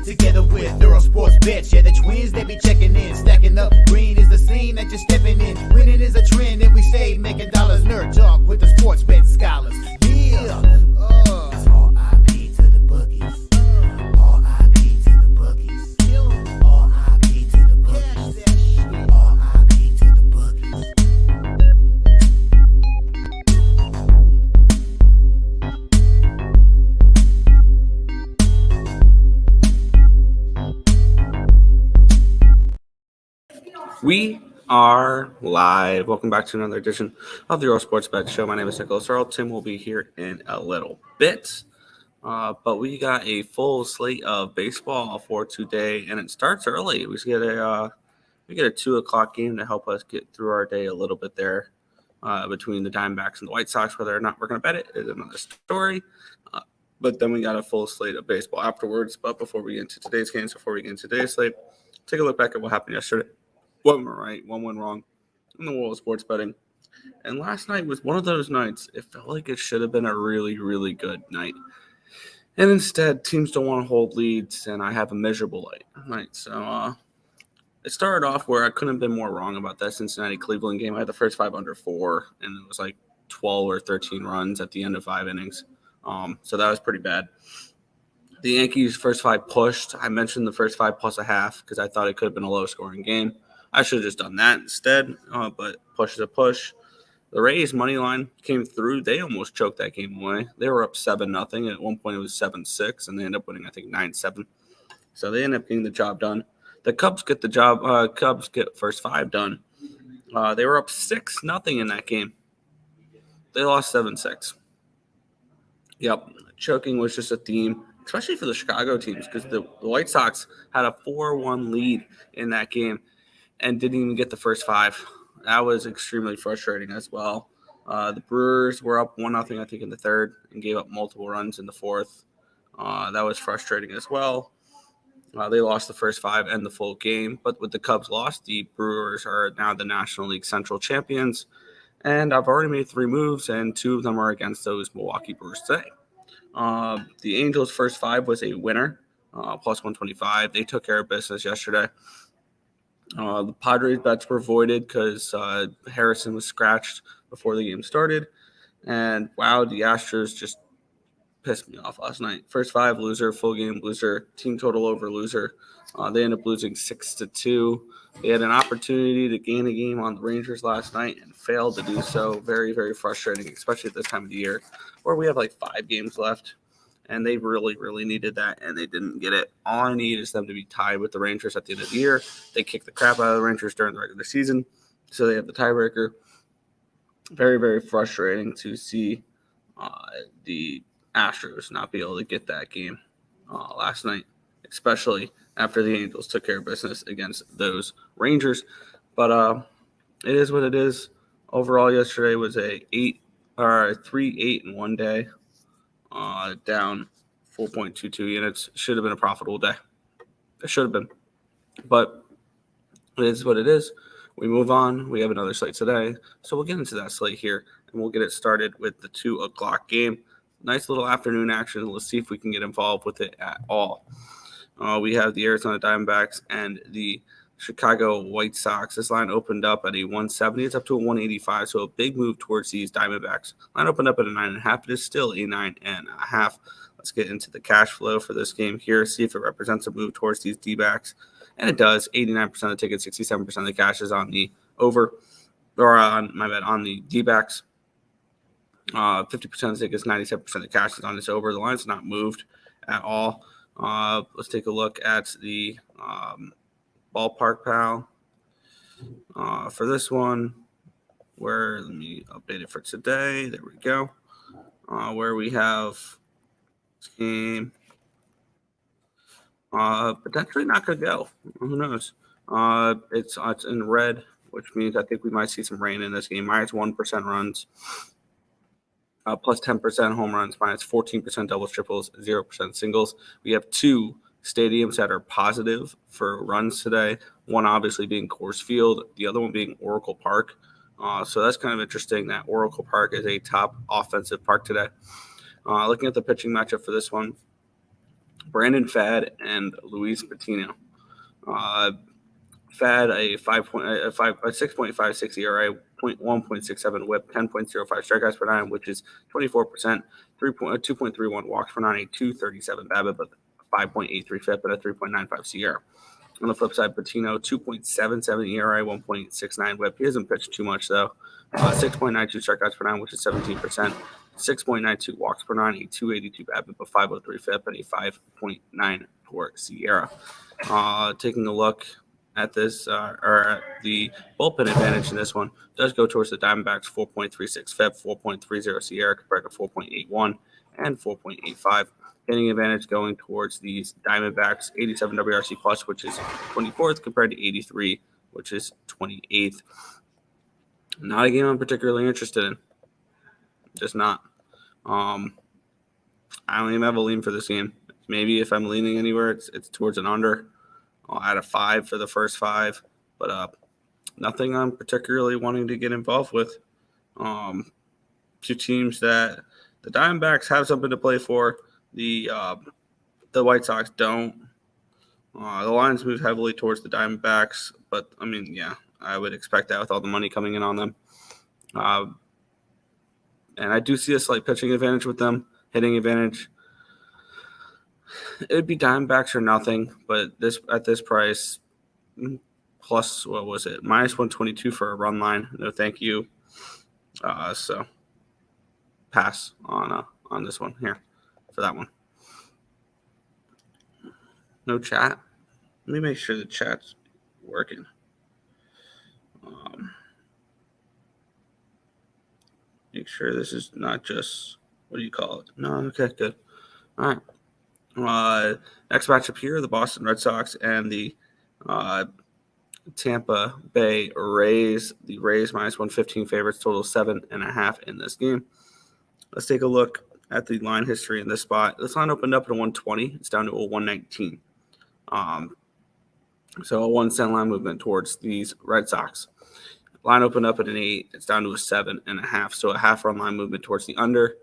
together with Earle Sports Bets. Yeah, the twins, they be checking in, stacking up. Green is the scene that you're stepping in. Winning is a trend, and we save, making dollars. Nerd talk with the sports bet scholars. Yeah, it's R.I.P. to the bookies. R.I.P. to the bookies. R.I.P. to the bookies. R.I.P. to the bookies. We are live. Welcome back to another edition of the Earle Sports Bet Show. My name is Nicholas Earle. Tim will be here in a little bit. But we got a full slate of baseball for today, and it starts early. We get a 2:00 game to help us get through our day a little bit there between the Diamondbacks and the White Sox. Whether or not we're going to bet it is another story. But then we got a full slate of baseball afterwards. But before we get into today's games, before we get into today's slate, take a look back at what happened yesterday. One went right, one went wrong in the world of sports betting. And last night was one of those nights, it felt like it should have been a really, really good night. And instead, teams don't want to hold leads, and I have a miserable night. So it started off where I couldn't have been more wrong about that Cincinnati-Cleveland game. I had the first 5 under 4, and it was like 12 or 13 runs at the end of 5 innings. So that was pretty bad. The Yankees' first 5 pushed. I mentioned the first 5 plus a half because I thought it could have been a low-scoring game. I should have just done that instead, but push is a push. The Rays' money line came through. They almost choked that game away. They were up 7-0. At one point, it was 7-6, and they ended up winning, I think, 9-7. So they ended up getting the job done. The Cubs get the job. Cubs get first 5 done. They were up 6-0 in that game. They lost 7-6. Yep, choking was just a theme, especially for the Chicago teams, because the White Sox had a 4-1 lead in that game and didn't even get the first 5. That was extremely frustrating as well. The Brewers were up 1-0, I think, in the third and gave up multiple runs in the fourth. That was frustrating as well. They lost the first 5 and the full game. But with the Cubs lost, the Brewers are now the National League Central champions. And I've already made 3 moves, and 2 of them are against those Milwaukee Brewers today. The Angels' first 5 was a winner, plus 125. They took care of business yesterday. The Padres' bets were voided because Harrison was scratched before the game started. And, wow, the Astros just pissed me off last night. First 5, loser, full game, loser, team total over, loser. They ended up losing 6-2. They had an opportunity to gain a game on the Rangers last night and failed to do so. Very, very frustrating, especially at this time of the year where we have like 5 games left. And they really, really needed that, and they didn't get it. All I need is them to be tied with the Rangers at the end of the year. They kicked the crap out of the Rangers during the regular season, so they have the tiebreaker. Very, very frustrating to see the Astros not be able to get that game last night, especially after the Angels took care of business against those Rangers. But it is what it is. Overall, yesterday was a 3-8 in one day. Down 4.22 units. Should have been a profitable day. It should have been. But it is what it is. We move on. We have another slate today. So we'll get into that slate here, and we'll get it started with the 2:00 game. Nice little afternoon action. Let's see if we can get involved with it at all. We have the Arizona Diamondbacks and the Chicago White Sox. This line opened up at a 170. It's up to a 185, so a big move towards these Diamondbacks. Line opened up at a 9.5. It is still a 9.5. Let's get into the cash flow for this game here, see if it represents a move towards these D-backs. And it does. 89% of the tickets, 67% of the cash is on the over, or on the D-backs. 50% of the tickets, 97% of the cash is on this over. The line's not moved at all. Let's take a look at the Ballpark Pal for this one, where let me update it for today. There we go. Where we have this game potentially not going to go. Who knows? It's in red, which means I think we might see some rain in this game. Minus 1% runs, plus 10% home runs, minus 14% doubles, triples, 0% singles. We have 2 stadiums that are positive for runs today. One obviously being Coors Field, the other one being Oracle Park. So that's kind of interesting that Oracle Park is a top offensive park today. Looking at the pitching matchup for this one, Brandon Fad and Luis Patino. Fad a 6.56 ERA, 1.67 WHIP, 10.05 strikeouts per nine, which is 24%, 2.31 walks per nine, a 2.37 BABIP, but 5.83 FIP, and a 3.95 SIERA. On the flip side, Patino 2.77 ERA, 1.69 WHIP. He hasn't pitched too much though. 6.92 strikeouts per nine, which is 17%. 6.92 walks per nine, a 2.82 BABIP, a 5.03 FIP, and a 5.94 SIERA. Taking a look at this, or the bullpen advantage in this one does go towards the Diamondbacks. 4.36 FIP, 4.30 SIERA compared to 4.81 and 4.85. Hitting advantage going towards these Diamondbacks. 87 WRC plus, which is 24th compared to 83, which is 28th. Not a game I'm particularly interested in. Just not. I don't even have a lean for this game. Maybe if I'm leaning anywhere, it's towards an under. I'll add a 5 for the first 5, but nothing I'm particularly wanting to get involved with. Two teams that the Diamondbacks have something to play for. The White Sox don't. The lines move heavily towards the Diamondbacks, but I mean, yeah, I would expect that with all the money coming in on them. And I do see a slight pitching advantage with them, hitting advantage. It'd be Diamondbacks or nothing, but at this price, plus what was it? Minus 122 for a run line. No, thank you. So pass on this one here for that one. No chat. Let me make sure the chat's working. Make sure this is not just, what do you call it? No, okay, good. All right. Next matchup here, the Boston Red Sox and the Tampa Bay Rays. The Rays minus 115 favorites, total 7.5 in this game. Let's take a look at the line history in this spot. This line opened up at a 120. It's down to a 119. So a 1 cent line movement towards these Red Sox. Line opened up at an 8. It's down to a 7.5. So a half run line movement towards the under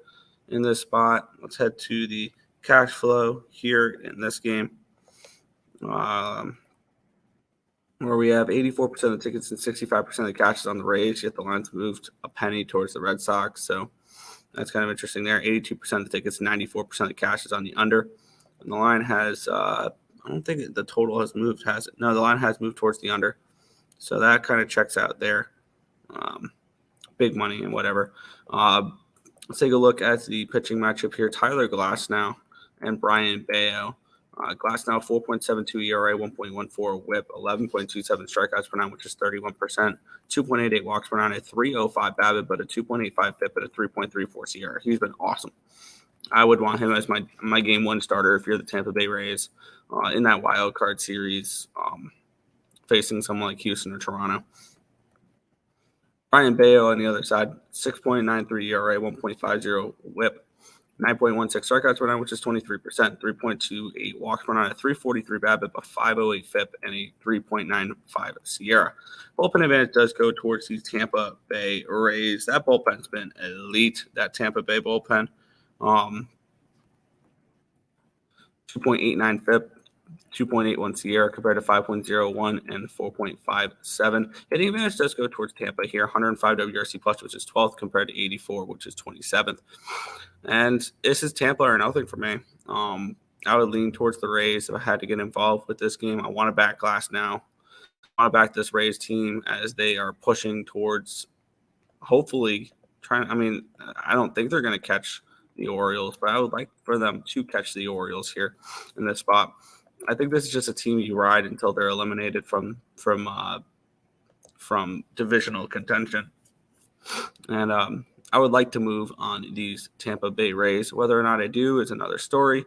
in this spot. Let's head to the cash flow here in this game, where we have 84% of the tickets and 65% of the cashes on the Rays, yet the line's moved a penny towards the Red Sox. So that's kind of interesting there. 82% of the tickets, 94% of the cashes on the under. And the line has, I don't think the total has moved, has it? No, the line has moved towards the under. So that kind of checks out there. Big money and whatever. Let's take a look at the pitching matchup here. Tyler Glasnow and Brian Bayo. Glasnow 4.72 ERA, 1.14 WHIP, 11.27 strikeouts per nine, which is 31%, 2.88 walks per nine, a 3.05 BABIP, but a 2.85 FIP, and a 3.34 SIERA. He's been awesome. I would want him as my game one starter if you're the Tampa Bay Rays in that wild card series, facing someone like Houston or Toronto. Brian Bayo on the other side, 6.93 ERA, 1.50 WHIP, 9.16 strikeouts per nine, which is 23%, 3.28 walks per nine, a 3.43 BABIP, a 5.08 FIP, and a 3.95 SIERA. Bullpen advantage does go towards the Tampa Bay Rays. That bullpen's been elite, that Tampa Bay bullpen. 2.89 FIP, 2.81 SIERA compared to 5.01 and 4.57. Hitting advantage does go towards Tampa here. 105 WRC plus, which is 12th, compared to 84, which is 27th. And this is Tampa or nothing for me. I would lean towards the Rays if I had to get involved with this game. I want to back Glasnow. I want to back this Rays team as they are pushing towards hopefully trying. I mean, I don't think they're going to catch the Orioles, but I would like for them to catch the Orioles here in this spot. I think this is just a team you ride until they're eliminated from divisional contention. And I would like to move on these Tampa Bay Rays. Whether or not I do is another story,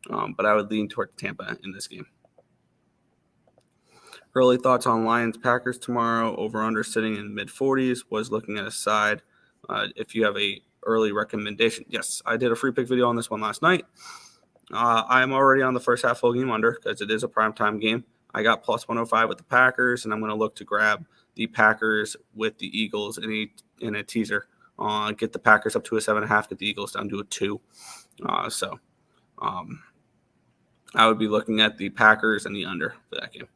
but I would lean toward Tampa in this game. Early thoughts on Lions-Packers tomorrow. Over-under sitting in mid-40s. Was looking at a side. If you have a early recommendation. Yes, I did a free pick video on this one last night. I'm already on the first half full game under because it is a primetime game. I got plus 105 with the Packers, and I'm going to look to grab the Packers with the Eagles in a teaser. Get the Packers up to a 7.5, get the Eagles down to a 2. I would be looking at the Packers and the under for that game.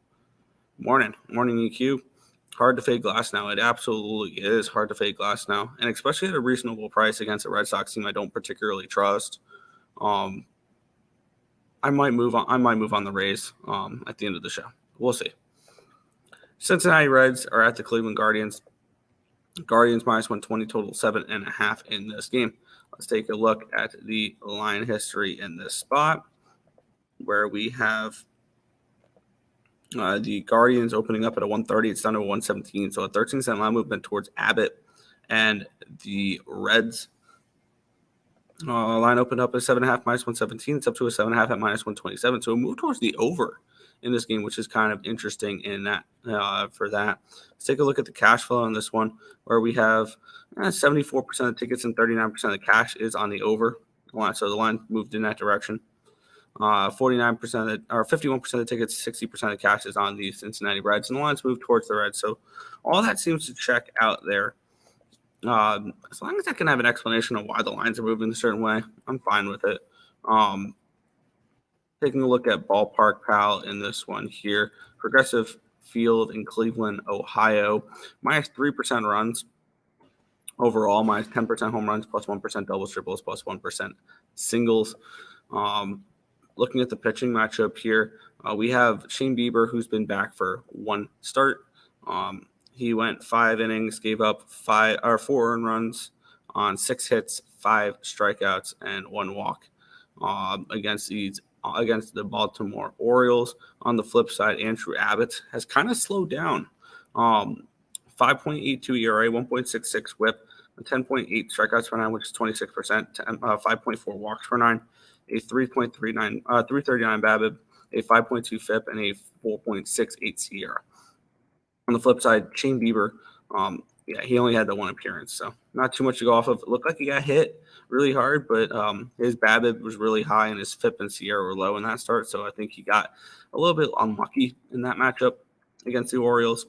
Morning EQ. Hard to fade glass now. It absolutely is hard to fade glass now, and especially at a reasonable price against a Red Sox team I don't particularly trust. I might move on the Rays at the end of the show. We'll see. Cincinnati Reds are at the Cleveland Guardians. Guardians minus 120, total 7.5 in this game. Let's take a look at the line history in this spot, where we have the Guardians opening up at a 130. It's down to a 117. So a 13-cent line movement towards Abbott. And the Reds line opened up at 7.5 minus 117. It's up to a 7.5 at minus 127. So a move towards the over in this game, which is kind of interesting in that for that. Let's take a look at the cash flow on this one, where we have 74% of tickets and 39% of the cash is on the over. So the line moved in that direction. 49% or 51% of the tickets, 60% of the cash is on the Cincinnati Reds, and the lines move towards the Reds. So all that seems to check out there. As long as I can have an explanation of why the lines are moving a certain way, I'm fine with it. Taking a look at Ballpark Pal in this one here, Progressive Field in Cleveland, Ohio, minus 3% runs overall, minus 10% home runs, plus 1% doubles, triples, plus 1% singles. Looking at the pitching matchup here, we have Shane Bieber, who's been back for one start. He went 5 innings, gave up 4 earned runs on 6 hits, 5 strikeouts, and 1 walk against the Baltimore Orioles. On the flip side, Andrew Abbott has kind of slowed down. 5.82 ERA, 1.66 WHIP, 10.8 strikeouts per 9, which is 26%, 5.4 walks per 9. A 3.39, 339 BABIP, a 5.2 FIP, and a 4.68 SIERA. On the flip side, Shane Bieber, he only had the 1 appearance, so not too much to go off of. It looked like he got hit really hard, but his BABIP was really high, and his FIP and SIERA were low in that start, so I think he got a little bit unlucky in that matchup against the Orioles.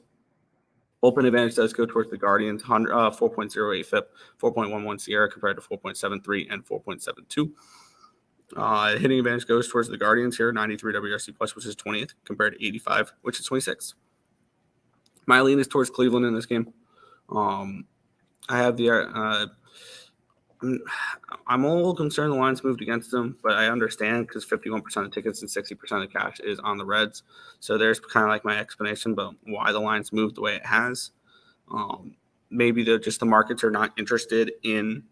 Open advantage does go towards the Guardians, 4.08 FIP, 4.11 SIERA compared to 4.73 and 4.72. Hitting advantage goes towards the Guardians here, 93 WRC plus, which is 20th, compared to 85, which is 26th. My lean is towards Cleveland in this game. I have the I'm a little concerned the lines moved against them, but I understand because 51% of tickets and 60% of the cash is on the Reds. So there's kind of like my explanation about why the lines moved the way it has. Maybe the markets are not interested in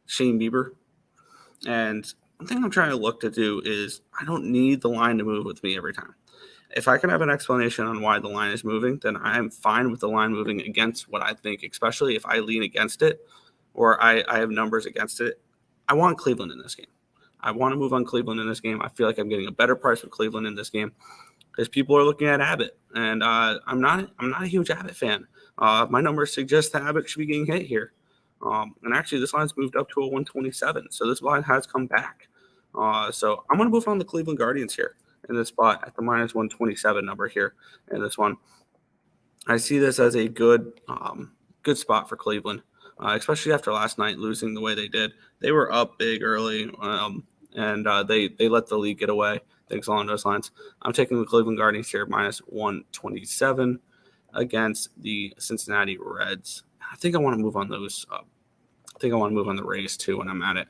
Shane Bieber. And one thing I'm trying to look to do is I don't need the line to move with me every time. If I can have an explanation on why the line is moving, then I'm fine with the line moving against what I think, especially if I lean against it or I have numbers against it. I want Cleveland in this game. I want to move on Cleveland in this game. I feel like I'm getting a better price with Cleveland in this game because people are looking at Abbott, and I'm not a huge Abbott fan. My numbers suggest that Abbott should be getting hit here. And actually, this line's moved up to a 127, so this line has come back. So I'm going to move on the Cleveland Guardians here in this spot at the minus 127 number here in this one. I see this as a good spot for Cleveland, especially after last night losing the way they did. They were up big early, and they let the lead get away. Things along those lines. I'm taking the Cleveland Guardians here minus 127 against the Cincinnati Reds. I think I want to move on those. I think I want to move on the Rays too when I'm at it.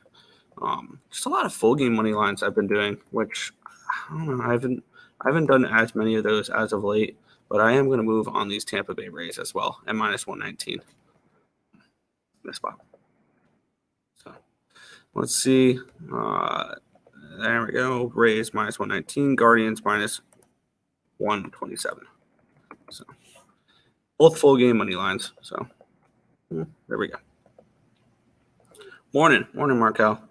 Just a lot of full game money lines I've been doing, which I don't know. I haven't done as many of those as of late, but I am going to move on these Tampa Bay Rays as well at minus 119. This spot. So let's see. There we go. Rays minus 119. Guardians minus 127. So both full game money lines. So there we go. Morning, Markel.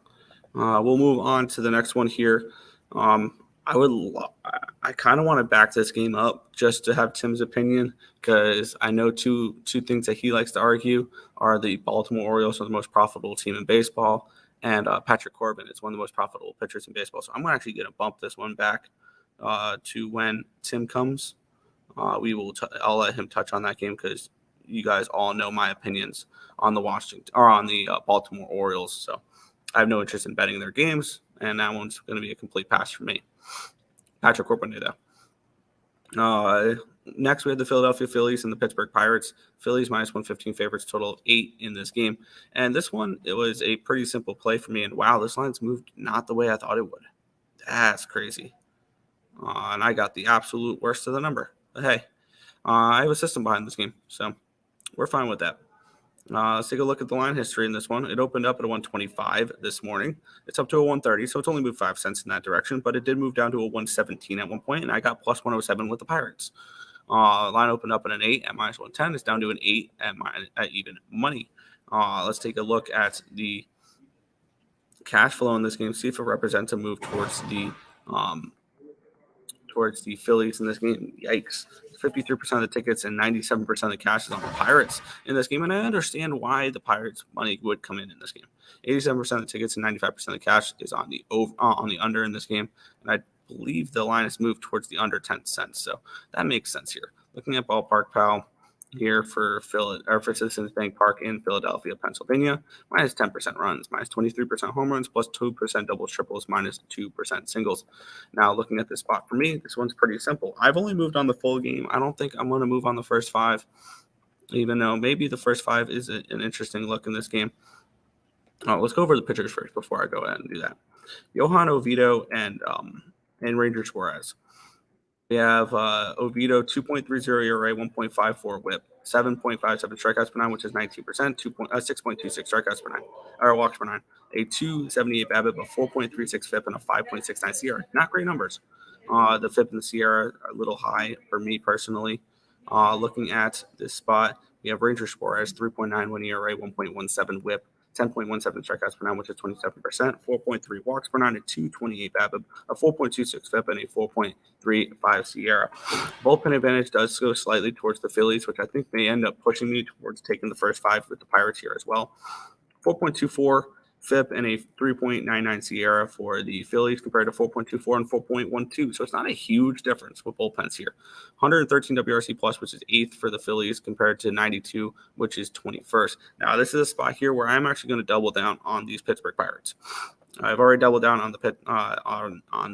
We'll move on to the next one here. I kind of want to back this game up just to have Tim's opinion because I know two things that he likes to argue are the Baltimore Orioles are the most profitable team in baseball, and Patrick Corbin is one of the most profitable pitchers in baseball. So I'm actually going to bump this one back to when Tim comes. I'll let him touch on that game because you guys all know my opinions on the Baltimore Orioles. So I have no interest in betting their games, and that one's going to be a complete pass for me. Patrick Corbin, though. Next, we had the Philadelphia Phillies and the Pittsburgh Pirates. Phillies minus 115 favorites, total of 8 in this game. And this one, it was a pretty simple play for me. And wow, this line's moved not the way I thought it would. That's crazy. And I got the absolute worst of the number. But hey, I have a system behind this game, so we're fine with that. Let's take a look at the line history in this one. It opened up at a 125 this morning. It's up to a 130, so it's only moved 5 cents in that direction, but it did move down to a 117 at one point, and I got plus 107 with the Pirates. Line opened up at an 8 at minus 110. It's down to an 8 at even money. Let's take a look at the cash flow in this game, see if it represents a move towards the Phillies in this game. Yikes. 53% of the tickets and 97% of the cash is on the Pirates in this game. And I understand why the Pirates money would come in this game. 87% of the tickets and 95% of the cash is on the under in this game. And I believe the line has moved towards the under 10 cents. So that makes sense here. Looking at Ballpark Pal here for Citizens Bank Park in Philadelphia, Pennsylvania, minus 10% runs, minus 23% home runs, plus 2% doubles, triples, minus 2% singles. Now, looking at this spot for me, this one's pretty simple. I've only moved on the full game. I don't think I'm going to move on the first 5, even though maybe the first 5 is an interesting look in this game. Let's go over the pitchers first before I go ahead and do that. Johan Oviedo and Ranger Suarez. We have Oviedo, 2.30 ERA, 1.54 WHIP, 7.57 strikeouts per 9, which is 19%, 6.26 strikeouts per 9, or walks per 9, a 2.78 BABIP, a 4.36 FIP, and a 5.69 SIERA. Not great numbers. The FIP and the SIERA are a little high for me personally. Looking at this spot, we have Ranger Suarez, 3.91 ERA, 1.17 WHIP, 10.17 strikeouts per 9, which is 27%, 4.3 walks per 9, a 2.28 BABIP, a 4.26 FIP, and a 4.35 SIERA. Bullpen advantage does go slightly towards the Phillies, which I think may end up pushing me towards taking the first 5 with the Pirates here as well. 4.24 FIP and a 3.99 SIERA for the Phillies compared to 4.24 and 4.12. So it's not a huge difference with bullpens here. 113 WRC plus, which is 8th for the Phillies compared to 92, which is 21st. Now, this is a spot here where I'm actually going to double down on these Pittsburgh Pirates. I've already doubled down on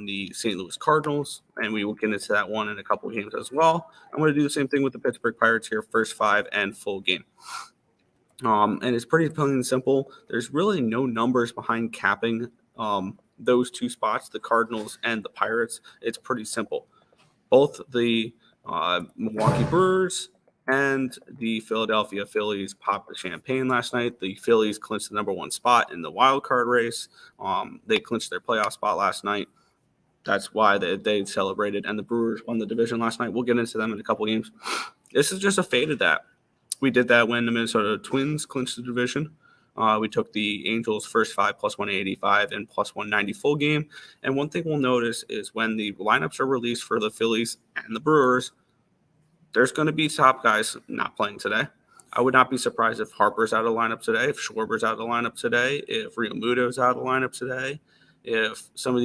the St. Louis Cardinals, and we will get into that one in a couple of games as well. I'm going to do the same thing with the Pittsburgh Pirates here, first 5 and full game. And it's pretty plain and simple. There's really no numbers behind capping those 2 spots, the Cardinals and the Pirates. It's pretty simple. Both the Milwaukee Brewers and the Philadelphia Phillies popped the champagne last night. The Phillies clinched the number 1 spot in the wild card race. They clinched their playoff spot last night. That's why they celebrated. And the Brewers won the division last night. We'll get into them in a couple games. This is just a fade of that. We did that when the Minnesota Twins clinched the division. We took the Angels' first 5 plus 185 and plus 190 full game. And one thing we'll notice is when the lineups are released for the Phillies and the Brewers, there's going to be top guys not playing today. I would not be surprised if Harper's out of the lineup today, if Schwarber's out of the lineup today, if Realmuto's out of the lineup today, if some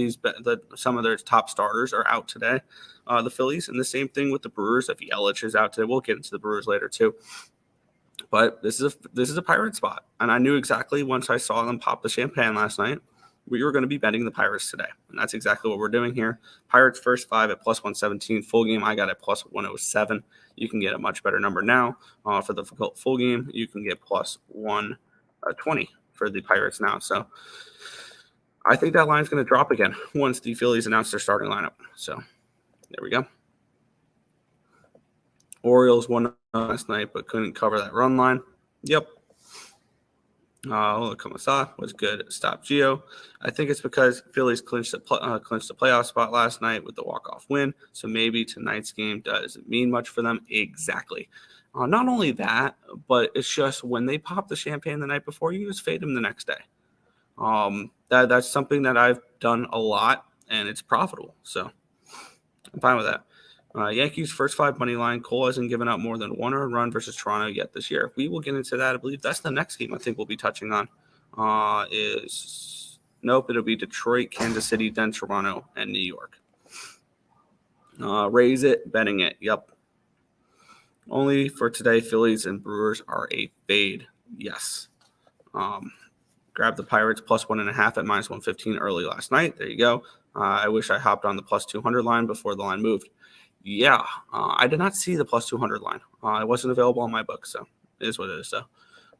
of their top starters are out today, the Phillies. And the same thing with the Brewers. If Yelich is out today, we'll get into the Brewers later too. But this is a Pirate spot, and I knew exactly once I saw them pop the champagne last night, we were going to be betting the Pirates today, and that's exactly what we're doing here. Pirates first 5 at plus 117, full game I got at plus 107. You can get a much better number now for the full game. You can get plus 120 for the Pirates now. So I think that line's going to drop again once the Phillies announce their starting lineup. So there we go. Orioles won last night, but couldn't cover that run line. Yep. Kamasa was good. Stop Gio. I think it's because Phillies clinched the playoff spot last night with the walk-off win. So maybe tonight's game doesn't mean much for them. Exactly. Not only that, but it's just when they pop the champagne the night before, you just fade them the next day. That's something that I've done a lot, and it's profitable. So I'm fine with that. Yankees first 5 money line. Cole hasn't given up more than 1 earned run versus Toronto yet this year. We will get into that. I believe that's the next game I think we'll be touching on. It'll be Detroit, Kansas City, then Toronto, and New York. Raise it, betting it. Yep. Only for today, Phillies and Brewers are a fade. Yes. Grab the Pirates plus 1.5 at minus 115 early last night. There you go. I wish I hopped on the plus 200 line before the line moved. Yeah, I did not see the plus 200 line. It wasn't available on my book, so it is what it is. So,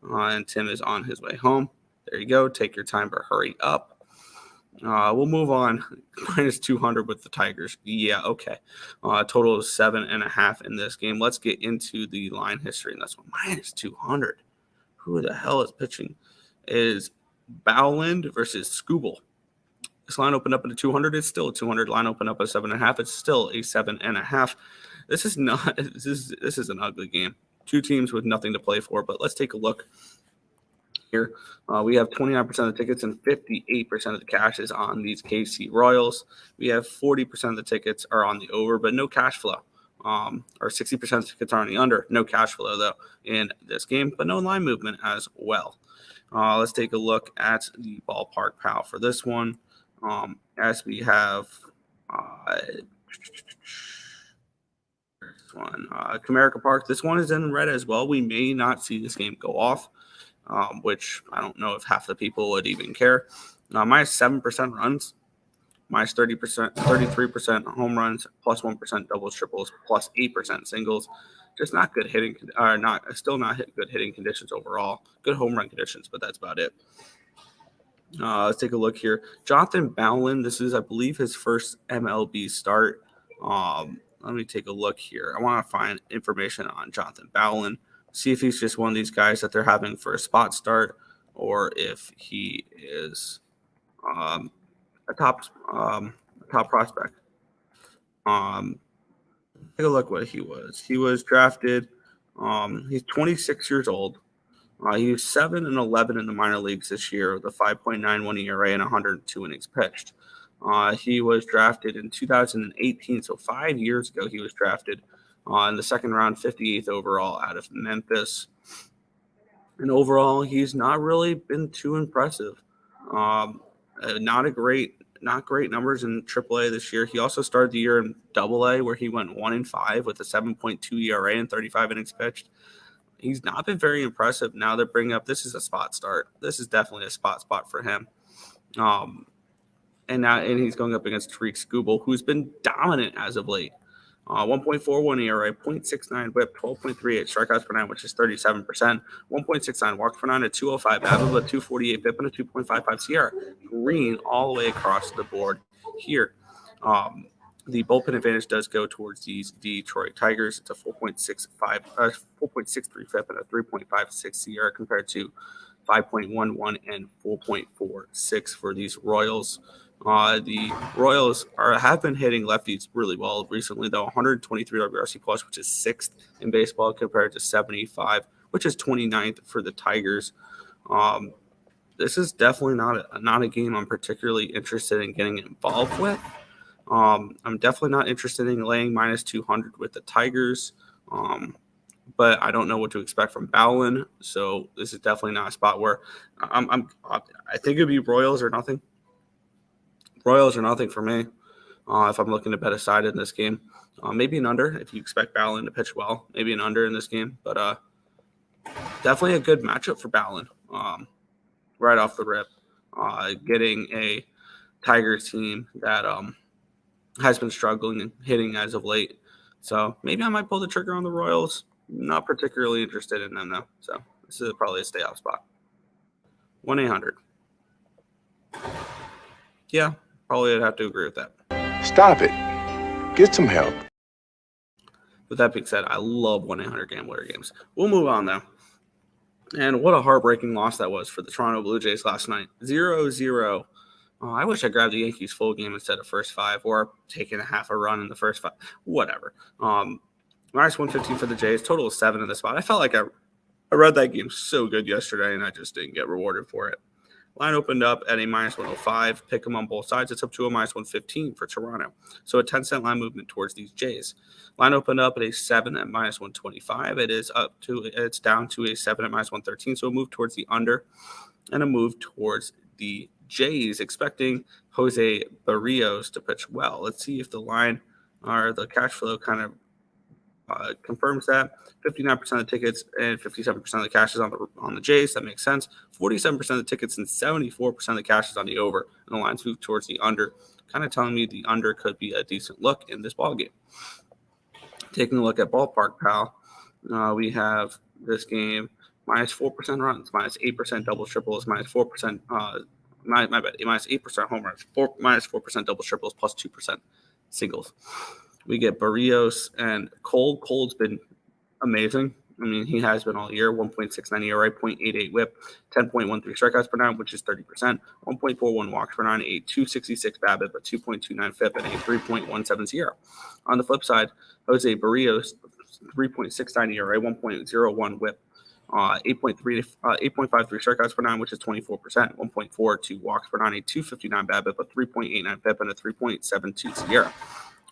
and Tim is on his way home. There you go. Take your time, but hurry up. We'll move on. Minus 200 with the Tigers. Yeah, okay. Total of 7.5 in this game. Let's get into the line history. And that's one. Minus 200. Who the hell is pitching? It is Bowland versus Scooble. This line opened up at a 200. It's still a 200. Line opened up at 7.5. It's still a 7.5. This is not. This is an ugly game. Two teams with nothing to play for. But let's take a look here. We have 29% of the tickets and 58% of the cash is on these KC Royals. We have 40% of the tickets are on the over, but no cash flow. Or 60% of the tickets are on the under. No cash flow, though, in this game, but no line movement as well. Let's take a look at the ballpark pal for this one. As we have this one, Comerica Park. This one is in red as well. We may not see this game go off. Which I don't know if half the people would even care. Minus 7% runs, minus 30%, 33% home runs, plus 1% doubles, triples, plus 8% singles. Just not good hitting, still not good hitting conditions overall. Good home run conditions, but that's about it. Let's take a look here. Jonathan Bowland, this is, I believe, his first MLB start. Let me take a look here. I want to find information on Jonathan Bowland. See if he's just one of these guys that they're having for a spot start, or if he is a top prospect. Take a look what he was. He was drafted. He's 26 years old. He was 7-11 in the minor leagues this year with a 5.91 ERA and 102 innings pitched. He was drafted in 2018, so 5 years ago he was drafted. In the second round, 58th overall out of Memphis. And overall, he's not really been too impressive. Not great numbers in AAA this year. He also started the year in AA, where he went 1-5 with a 7.2 ERA and 35 innings pitched. He's not been very impressive. Now they're bringing up, this is a spot start. This is definitely a spot for him. And he's going up against Tariq Skubal, who's been dominant as of late. 1.41 ERA, 0.69 whip, 12.38 strikeouts per 9, which is 37%. 1.69 walks per 9, a 205 average, a 248 whip, and a 2.55 SIERA. Green all the way across the board here. The bullpen advantage does go towards these Detroit Tigers. It's a 4.63 whip and a 3.56 SIERA compared to 5.11 and 4.46 for these Royals. The Royals have been hitting lefties really well recently, though. 123 WRC plus, which is 6th in baseball, compared to 75, which is 29th for the Tigers. This is definitely not a game I'm particularly interested in getting involved with. I'm definitely not interested in laying minus 200 with the Tigers. But I don't know what to expect from Bowlen, so this is definitely not a spot where I think it'd be Royals or nothing. Royals are nothing for me if I'm looking to bet a side in this game. Maybe an under if you expect Bowlen to pitch well. Maybe an under in this game. But definitely a good matchup for Bowlen right off the rip. Getting a Tigers team that has been struggling and hitting as of late. So maybe I might pull the trigger on the Royals. Not particularly interested in them, though. So this is probably a stay-off spot. 1-800. Yeah. Probably I'd have to agree with that. Stop it. Get some help. With that being said, I love 1-800-GAMBLER games. We'll move on, though. And what a heartbreaking loss that was for the Toronto Blue Jays last night. 0-0. I wish I grabbed the Yankees full game instead of first 5 or taking a half a run in the first 5. Whatever. Minus 115 for the Jays. Total of 7 in the spot. I felt like I read that game so good yesterday, and I just didn't get rewarded for it. Line opened up at a minus 105. Pick them on both sides. It's up to a minus 115 for Toronto. So a 10-cent line movement towards these Jays. Line opened up at a 7 at minus 125. It's down to a 7 at minus 113. So a move towards the under and a move towards the Jays, expecting Jose Barrios to pitch well. Let's see if the line or the cash flow kind of confirms that. 59% of the tickets and 57% of the cash is on the Jays. That makes sense. 47% of the tickets and 74% of the cash is on the over. And the lines move towards the under. kind of telling me the under could be a decent look in this ball game. Taking a look at Ballpark Pal, we have this game minus 4% runs, minus 8% doubles, triples, minus 4%. My bad, minus 8% home runs, minus 4% doubles, triples, plus 2% singles. We get Barrios and Cole. Cole's been amazing. I mean, he has been all year. 1.69 ERA, 0.88 WHIP, 10.13 strikeouts per nine, which is 30%. 1.41 walks per nine, a 266 BABIP, a 2.29 FIP, and a 3.17 SIERA. On the flip side, Jose Barrios, 3.69 ERA, 1.01 WHIP, 8.53 strikeouts per nine, which is 24%. 1.42 walks per nine, a 259 BABIP, a 3.89 FIP, and a 3.72 SIERA.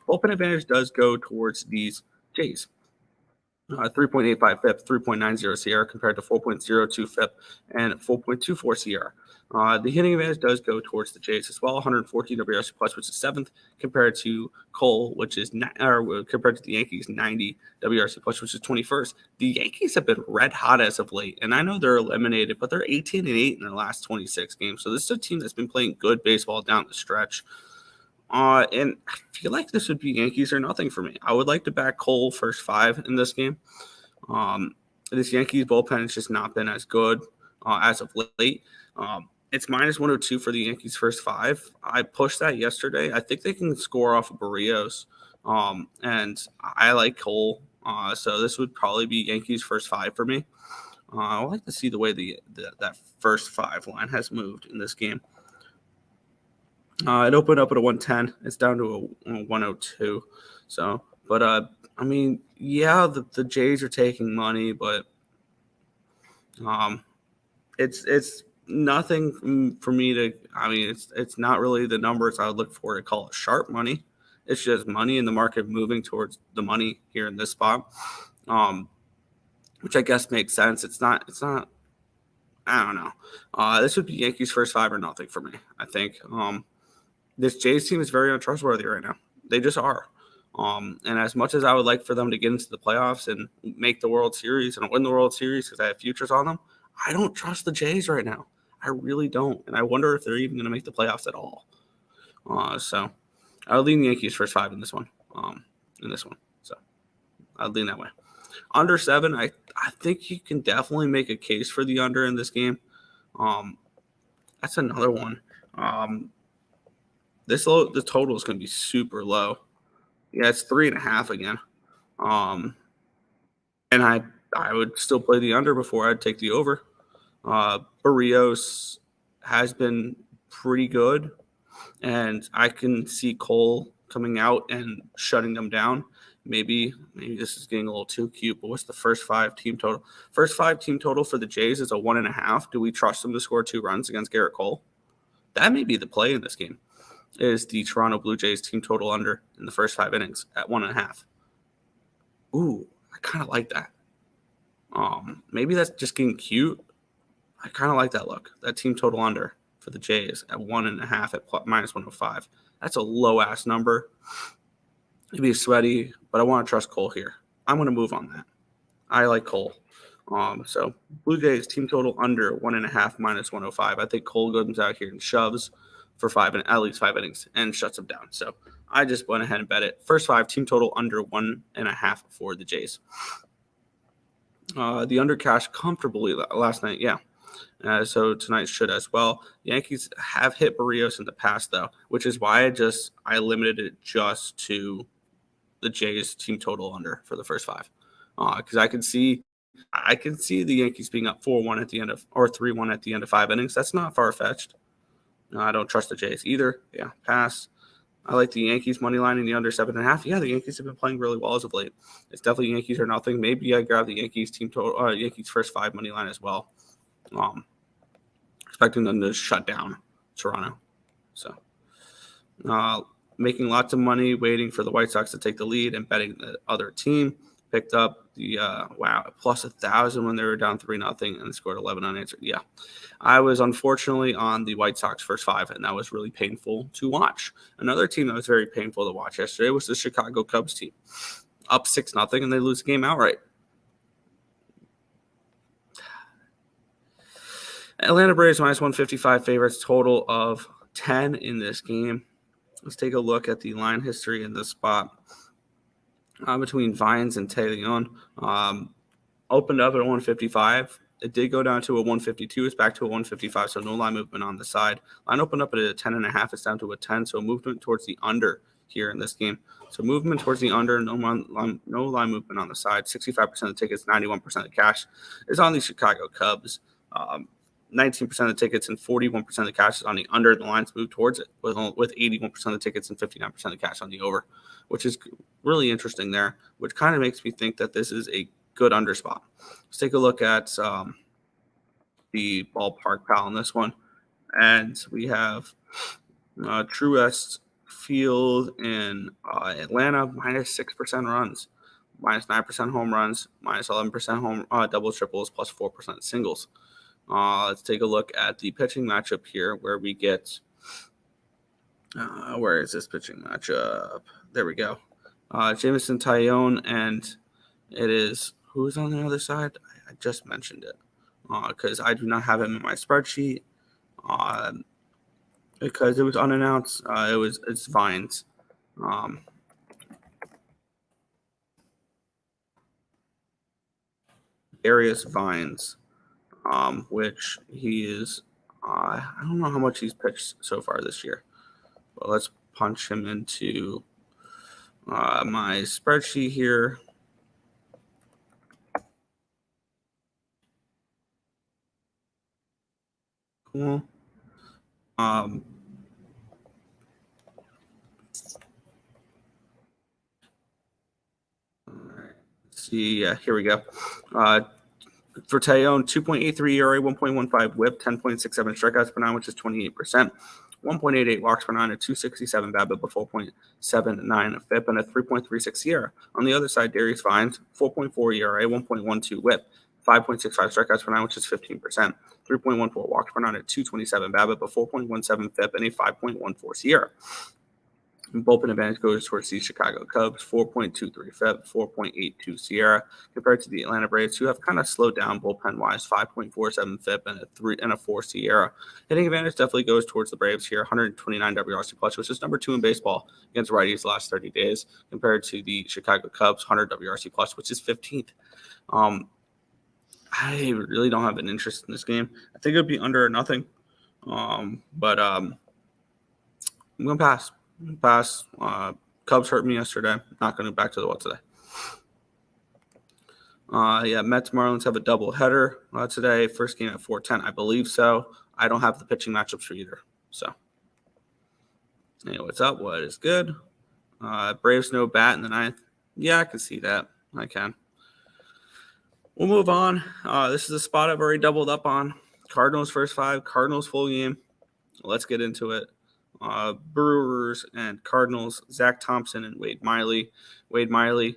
Bullpen advantage does go towards these Jays. 3.85 FIP, 3.90 SIERA compared to 4.02 FIP and 4.24 SIERA. The hitting advantage does go towards the Jays as well. 114 WRC plus, which is 7th, compared to Cole, which is compared to the Yankees, 90 WRC plus, which is 21st. The Yankees have been red hot as of late, and I know they're eliminated, but they're 18-8 in their last 26 games. So this is a team that's been playing good baseball down the stretch. And I feel like this would be Yankees or nothing for me. I would like to back Cole first 5 in this game. This Yankees bullpen has just not been as good as of late. It's minus 102 for the Yankees first 5. I pushed that yesterday. I think they can score off of Barrios. And I like Cole. So this would probably be Yankees first 5 for me. I would like to see the way that first 5 line has moved in this game. It opened up at a 110. It's down to a 102. So, but I mean, yeah, the Jays are taking money, but it's nothing for me to. I mean, it's not really the numbers I would look for to call it sharp money. It's just money in the market moving towards the money here in this spot, which I guess makes sense. It's not. I don't know. This would be Yankees first 5 or nothing for me. I think. This Jays team is very untrustworthy right now. They just are. And as much as I would like for them to get into the playoffs and make the World Series and win the World Series because I have futures on them, I don't trust the Jays right now. I really don't. And I wonder if they're even going to make the playoffs at all. So I'll lean the Yankees first 5 in this one. So I'll lean that way. Under 7, I think you can definitely make a case for the under in this game. That's another one. The total is going to be super low. Yeah, it's 3.5 again. And I would still play the under before I'd take the over. Barrios has been pretty good, and I can see Cole coming out and shutting them down. Maybe this is getting a little too cute, but what's the first 5 team total? First 5 team total for the Jays is a 1.5. Do we trust them to score 2 runs against Garrett Cole? That may be the play in this game. Is the Toronto Blue Jays team total under in the first 5 innings at 1.5. Ooh, I kind of like that. Maybe that's just getting cute. I kind of like that look. That team total under for the Jays at 1.5 at minus 105. That's a low-ass number. It'd be sweaty, but I want to trust Cole here. I'm going to move on that. I like Cole. So Blue Jays team total under 1.5 minus 105. I think Cole goes out here and shoves for at least 5 innings and shuts them down. So I just went ahead and bet it. First 5 team total under 1.5 for the Jays. The under cashed comfortably last night. Yeah. So tonight should as well. The Yankees have hit Barrios in the past though, which is why I limited it just to the Jays team total under for the first 5. Because I can see the Yankees being up 4-1 at the end or 3-1 at the end of 5 innings. That's not far-fetched. No, I don't trust the Jays either. Yeah, pass. I like the Yankees money line in the under 7.5. Yeah, the Yankees have been playing really well as of late. It's definitely Yankees or nothing. Maybe I grab the Yankees team total, Yankees first 5 money line as well. Expecting them to shut down Toronto. So, making lots of money, waiting for the White Sox to take the lead and betting the other team. Picked up the plus 1,000 when they were down 3-0 and scored 11 unanswered. Yeah, I was unfortunately on the White Sox first 5, and that was really painful to watch. Another team that was very painful to watch yesterday was the Chicago Cubs team, up 6-0, and they lose the game outright. Atlanta Braves minus 155 favorites, total of 10 in this game. Let's take a look at the line history in this spot between Vines and Taillon. Opened up at 155. It did go down to a 152. It's back to a 155, so no line movement on the side. Line opened up at a 10.5. It's down to a 10, so movement towards the under here in this game. So movement towards the under, no line movement on the side. 65% of the tickets, 91% of the cash is on the Chicago Cubs. 19% of the tickets and 41% of the cash is on the under. The lines move towards it with 81% of the tickets and 59% of the cash on the over, which is really interesting there, which kind of makes me think that this is a good under spot. Let's take a look at the ballpark pal on this one. And we have Truist Field in Atlanta, minus 6% runs, minus 9% home runs, minus 11% home doubles, triples, plus 4% singles. Let's take a look at the pitching matchup here where we get where is this pitching matchup? There we go. Jameson Taillon, and it is who's on the other side? I just mentioned it because I do not have him in my spreadsheet because it was unannounced. It's Vines. Darius Vines, which he is. I don't know how much he's pitched so far this year, but let's punch him into my spreadsheet here. Cool. Let's see. Yeah, here we go. For Taillon, 2.83 ERA, 1.15 WHIP, 10.67 strikeouts per nine, which is 28%. 1.88 walks per nine, a 267 BABIP, a 4.79 FIP, and a 3.36 ERA. On the other side, Darius Vines, 4.4 ERA, 1.12 WHIP, 5.65 strikeouts per nine, which is 15%. 3.14 walks per nine, a 227 BABIP, a 4.17 FIP, and a 5.14 SIERA. Bullpen advantage goes towards the Chicago Cubs, 4.23 FIP, 4.82 SIERA, compared to the Atlanta Braves, who have kind of slowed down bullpen-wise, 5.47 FIP and a 4 SIERA. Hitting advantage definitely goes towards the Braves here, 129 WRC plus, which is number 2 in baseball against righties the last 30 days, compared to the Chicago Cubs, 100 WRC plus, which is 15th. I really don't have an interest in this game. I think it would be under or nothing, but I'm going to pass. Cubs hurt me yesterday. Not going to back to the what today. Mets Marlins have a double header today. First game at 4:10, I believe so. I don't have the pitching matchups for either. So, hey, what's up? What is good? Braves no bat in the ninth. Yeah, I can see that. I can. We'll move on. This is a spot I've already doubled up on. Cardinals first 5. Cardinals full game. Let's get into it. Brewers and Cardinals, Zach Thompson and Wade Miley. Wade Miley,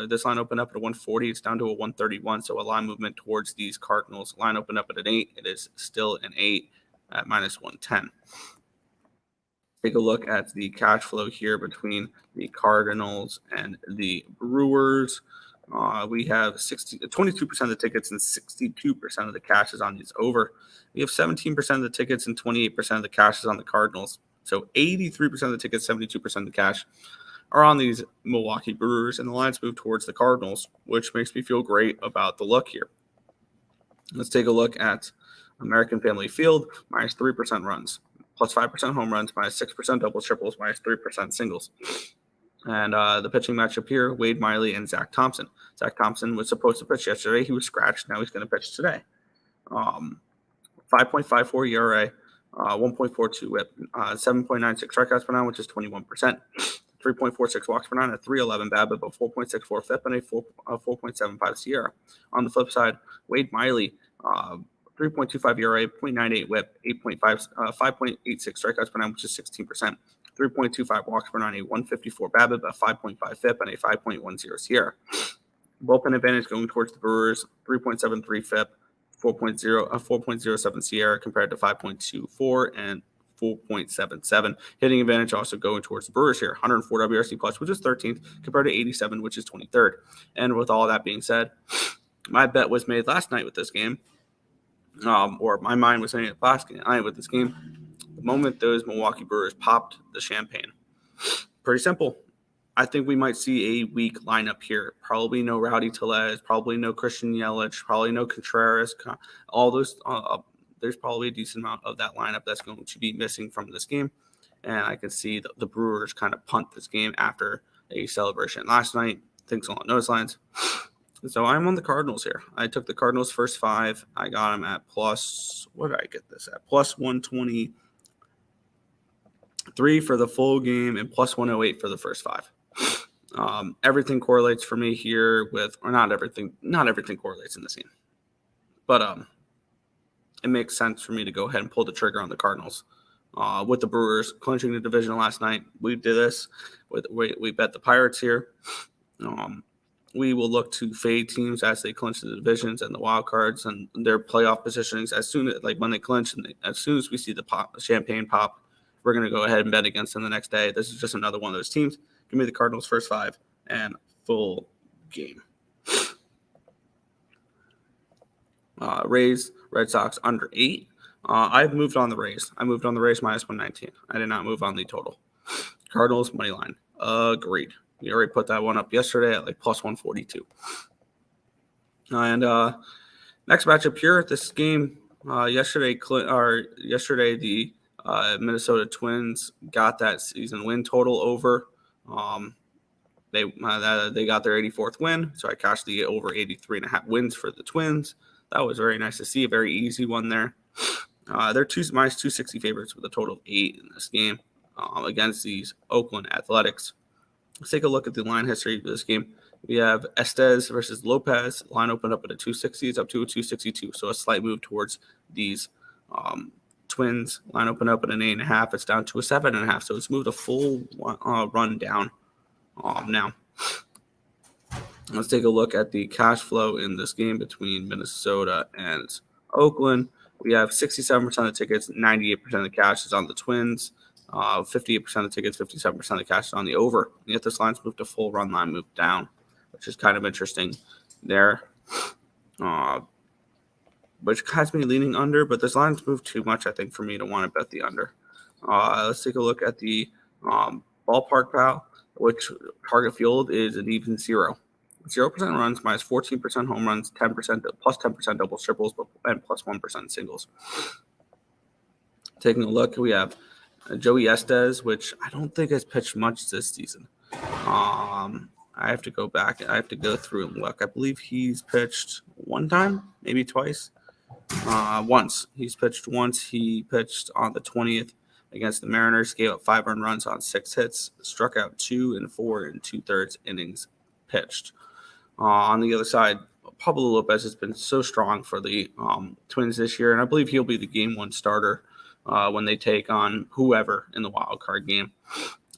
this line opened up at a 140. It's down to a 131, so a line movement towards these Cardinals. Line opened up at an 8. It is still an 8 at minus 110. Take a look at the cash flow here between the Cardinals and the Brewers. We have 22% of the tickets and 62% of the cash is on these over. We have 17% of the tickets and 28% of the cash is on the Cardinals. So 83% of the tickets, 72% of the cash are on these Milwaukee Brewers, and the lines move towards the Cardinals, which makes me feel great about the look here. Let's take a look at American Family Field, minus 3% runs, plus 5% home runs, minus 6% doubles, triples, minus 3% singles. And the pitching matchup here, Wade Miley and Zach Thompson. Zach Thompson was supposed to pitch yesterday. He was scratched. Now he's going to pitch today. 5.54 ERA, 1.42 WHIP, 7.96 strikeouts per nine, which is 21%. 3.46 walks per nine, a 3.11 BABIP, a 4.64 FIP, and a 4.75 SIERA. On the flip side, Wade Miley, 3.25 ERA, 0.98 WHIP, 5.86 strikeouts per nine, which is 16%. 3.25 walks per nine, a 154 BABIP, a 5.5 FIP, and a 5.10 SIERA. Bullpen advantage going towards the Brewers, 3.73 FIP, 4.07 SIERA compared to 5.24 and 4.77. Hitting advantage also going towards the Brewers here, 104 WRC plus, which is 13th, compared to 87, which is 23rd. And with all that being said, my bet was made last night with this game, or my mind was saying it last night with this game. the moment those Milwaukee Brewers popped the champagne. Pretty simple. I think we might see a weak lineup here. Probably no Rowdy Tellez, probably no Christian Yelich, probably no Contreras. All those, there's probably a decent amount of that lineup that's going to be missing from this game. And I can see the Brewers kind of punt this game after a celebration last night. Things along those lines. So I'm on the Cardinals here. I took the Cardinals first 5. I got them at plus, what did I get this at? Plus 123 for the full game and plus 108 for the first 5. Everything correlates for me here with, or not everything correlates in this game. But it makes sense for me to go ahead and pull the trigger on the Cardinals. With the Brewers clinching the division last night, we did this. We bet the Pirates here. We will look to fade teams as they clinch the divisions and the wild cards and their playoff positionings as soon as, like when they clinch, and as soon as we see the champagne pop, we're going to go ahead and bet against them the next day. This is just another one of those teams. Give me the Cardinals first 5 and full game. Rays, Red Sox under 8. I've moved on the Rays. I moved on the Rays minus 119. I did not move on the total. Cardinals money line. Agreed. We already put that one up yesterday at like plus 142. And next matchup here, this game yesterday the Minnesota Twins got that season win total over. They got their 84th win, so I cashed the over 83.5 wins for the Twins. That was very nice to see. A very easy one there. They're minus 260 favorites with a total of 8 in this game against these Oakland Athletics. Let's take a look at the line history for this game. We have Estes versus Lopez. Line opened up at a 260. It's up to a 262, so a slight move towards these Twins. Line opened up at an 8.5. It's down to a 7.5, so it's moved a full run down now. Let's take a look at the cash flow in this game between Minnesota and Oakland. We have 67% of the tickets, 98% of the cash is on the Twins. 58% of the tickets, 57% of the cash is on the over. And yet this line's moved to full run line, moved down, which is kind of interesting there. Which has me leaning under, but this line's moved too much, I think, for me to want to bet the under. Let's take a look at the ballpark pal, which target field is an even 0. 0% runs, minus 14% home runs, 10% plus 10% doubles, triples, and plus 1% singles. Taking a look, we have Joey Estes, which I don't think has pitched much this season. I have to go back. I have to go through and look. I believe he's pitched one time, maybe twice. Once. He's pitched once. He pitched on the 20th against the Mariners, gave up 5 earned runs on 6 hits, struck out 2 and 4 and 2/3 innings pitched. On the other side, Pablo Lopez has been so strong for the Twins this year, and I believe he'll be the game 1 starter when they take on whoever in the wild card game.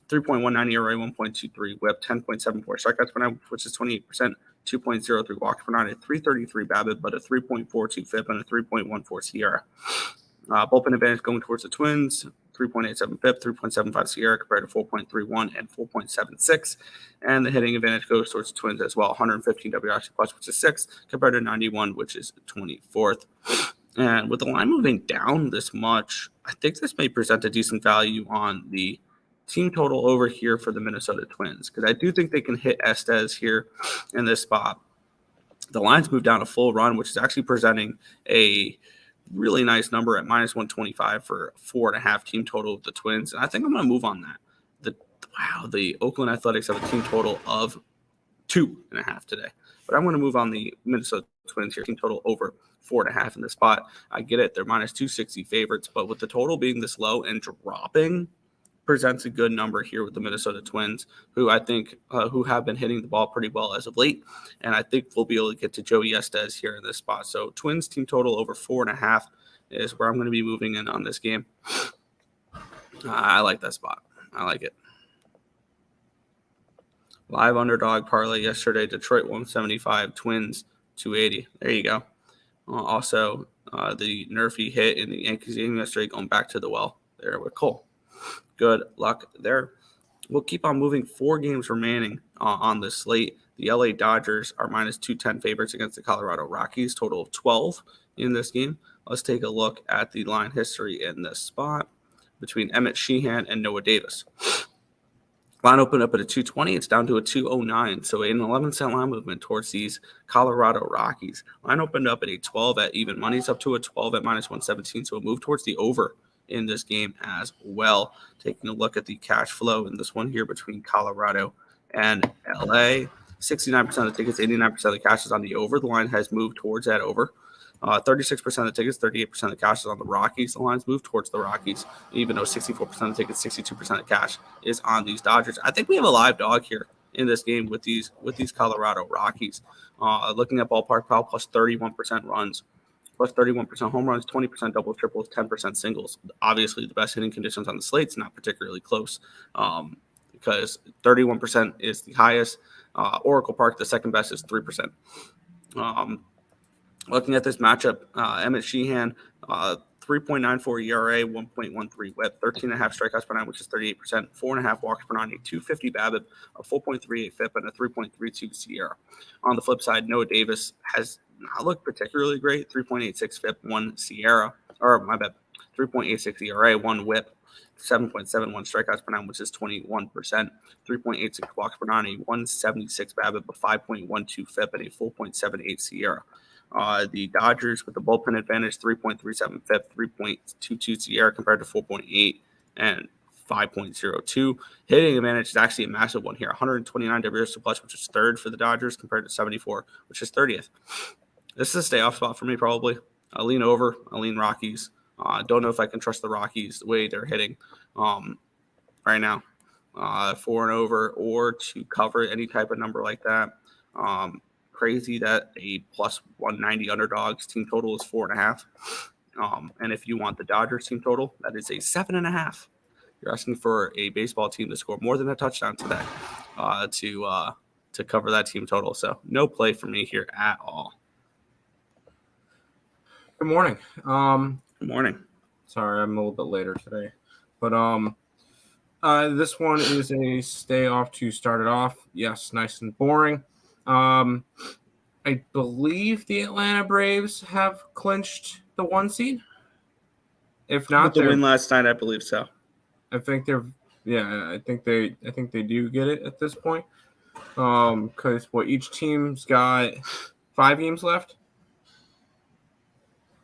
3.19 ERA, 1.23 WHIP, 10.74 strikeouts per 9, which is 28%, 2.03 walks per 9, a 3.33 BABIP, but a 3.42 FIP and a 3.14 SIERA. Bullpen advantage going towards the Twins, 3.87 FIP, 3.75 SIERA compared to 4.31 and 4.76. And the hitting advantage goes towards the Twins as well, 115 WRC plus, which is 6th, compared to 91, which is 24th. And with the line moving down this much, I think this may present a decent value on the team total over here for the Minnesota Twins, because I do think they can hit Estes here in this spot. The line's moved down a full run, which is actually presenting a really nice number at minus 125 for 4.5 team total of the Twins. And I think I'm going to move on that. The Oakland Athletics have a team total of 2.5 today. But I'm going to move on the Minnesota Twins here. Team total over 4.5 in this spot. I get it. They're minus 260 favorites. But with the total being this low and dropping, presents a good number here with the Minnesota Twins, who I think who have been hitting the ball pretty well as of late. And I think we'll be able to get to Joey Estes here in this spot. So Twins team total over 4.5 is where I'm going to be moving in on this game. I like that spot. I like it. Live underdog parlay yesterday, Detroit 175, Twins 280. There you go. Also, the Nerfy hit in the Yankees game yesterday, going back to the well there with Cole. Good luck there. We'll keep on moving. 4 games remaining on the slate. The LA Dodgers are minus 210 favorites against the Colorado Rockies, total of 12 in this game. Let's take a look at the line history in this spot. between Emmett Sheehan and Noah Davis. Line opened up at a 220. It's down to a 209. So an 11-cent line movement towards these Colorado Rockies. Line opened up at a 12 at even money. It's up to a 12 at minus 117. So a move towards the over in this game as well. Taking a look at the cash flow in this one here between Colorado and LA. 69% of the tickets, 89% of the cash is on the over. The line has moved towards that over. 36% of the tickets, 38% of the cash is on the Rockies. The lines move towards the Rockies, even though 64% of the tickets, 62% of the cash is on these Dodgers. I think we have a live dog here in this game with these Colorado Rockies. Looking at ballpark power, plus 31% runs, plus 31% home runs, 20% doubles, triples, 10% singles. Obviously, the best hitting conditions on the slate's not particularly close because 31% is the highest. Oracle Park, the second best, is 3%. Looking at this matchup, Emmett Sheehan, 3.94 ERA, 1.13 WHIP, 13.5 strikeouts per nine, which is 38%, 4.5 walks per nine, a 250 BABIP, a 4.38 FIP, and a 3.32 SIERA. On the flip side, Noah Davis has not looked particularly great, 3.86 FIP, 1 SIERA, or my bad, 3.86 ERA, 1 WHIP, 7.71 strikeouts per nine, which is 21%, 3.86 walks per nine, a 176 BABIP, a 5.12 FIP, and a 4.78 SIERA. The Dodgers with the bullpen advantage, 3.37 FIP, 3.22 SIERA compared to 4.8 and 5.02. Hitting advantage is actually a massive one here, 129 WRC plus, which is third for the Dodgers compared to 74, which is 30th. This is a stay off spot for me probably. I'll lean over. I'll lean Rockies. Don't know if I can trust the Rockies the way they're hitting right now. 4 and over or to cover any type of number like that. Crazy that a plus 190 underdogs team total is 4.5. And if you want the Dodgers team total, that is a 7.5. You're asking for a baseball team to score more than a touchdown today to cover that team total. So no play for me here at all. Good morning. Good morning. Sorry, I'm a little bit later today, but this one is a stay off to start it off. Yes, nice and boring. I believe the Atlanta Braves have clinched the 1 seed. If not, with the win last night, I believe so. I think they're. Yeah, I think they do get it at this point. Because each team's got 5 games left.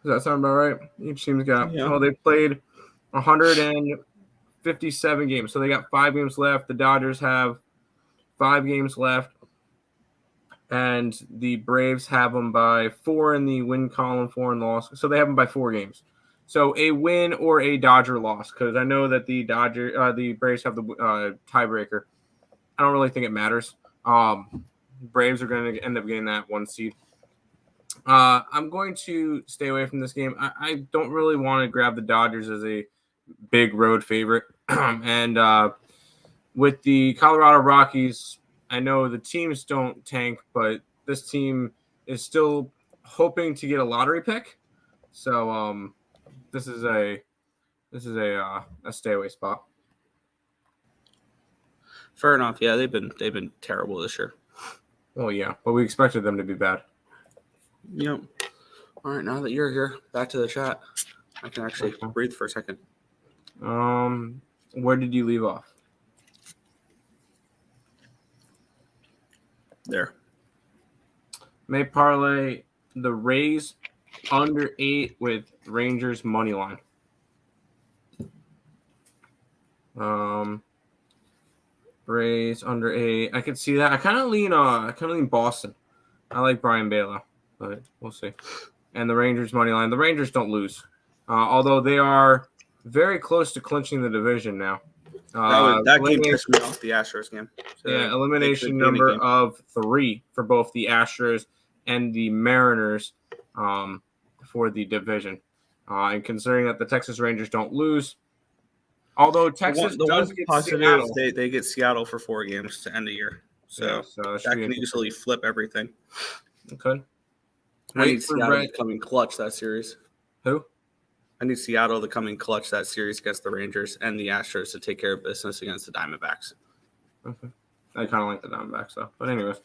Does that sound about right? Each team's got. Yeah. Well, they played 157 games, so they got 5 games left. The Dodgers have 5 games left. And the Braves have them by 4 in the win column, 4 in the loss. So they have them by 4 games. So a win or a Dodger loss, because I know that the Braves have the tiebreaker. I don't really think it matters. Braves are going to end up getting that 1 seed. I'm going to stay away from this game. I don't really want to grab the Dodgers as a big road favorite. And with the Colorado Rockies, I know the teams don't tank, but this team is still hoping to get a lottery pick. So this is a stay away spot. Fair enough. Yeah, they've been terrible this year. Well, yeah, but we expected them to be bad. Yep. All right, now that you're here, back to the chat. I can actually breathe for a second. Where did you leave off? There. May parlay the Rays under 8 with Rangers money line. Rays under 8. I could see that. I kind of lean Boston. I like Brian Bala, but we'll see. And the Rangers money line. The Rangers don't lose, although they are very close to clinching the division now. That game pissed me off, the Astros game. So yeah, elimination number of 3 for both the Astros and the Mariners for the division. And considering that the Texas Rangers don't lose, although Texas does get Seattle. They get Seattle for 4 games to end the year. So that can easily flip everything. Okay. I need Seattle to come in clutch that series. Who? I need Seattle to come in clutch that series against the Rangers and the Astros to take care of business against the Diamondbacks. Okay. I kind of like the Diamondbacks, though. But anyways,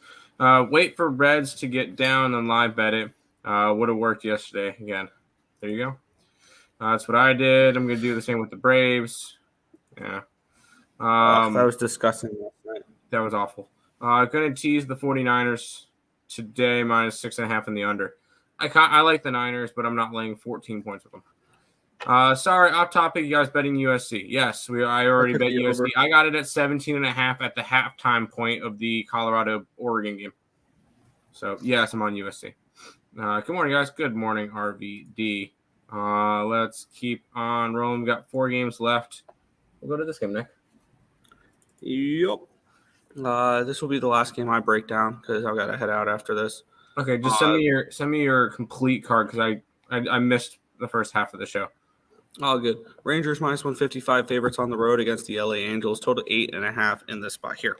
wait for Reds to get down and live bet it. Would have worked yesterday again. There you go. That's what I did. I'm going to do the same with the Braves. Yeah. That was disgusting last night. That was awful. Going to tease the 49ers today, minus 6.5 in the under. I like the Niners, but I'm not laying 14 points with them. Sorry, off topic. You guys betting USC? Yes, I already bet USC. Over. I got it at 17.5 at the halftime point of the Colorado-Oregon game. So yes, I'm on USC. Good morning, guys. Good morning, RVD. Let's keep on rolling. We got 4 games left. We'll go to this game, Nick. Yep. This will be the last game I break down because I've got to head out after this. Okay, just send me your complete card because I missed the first half of the show. All good. Rangers minus 155 favorites on the road against the LA Angels. Total 8.5 in this spot here.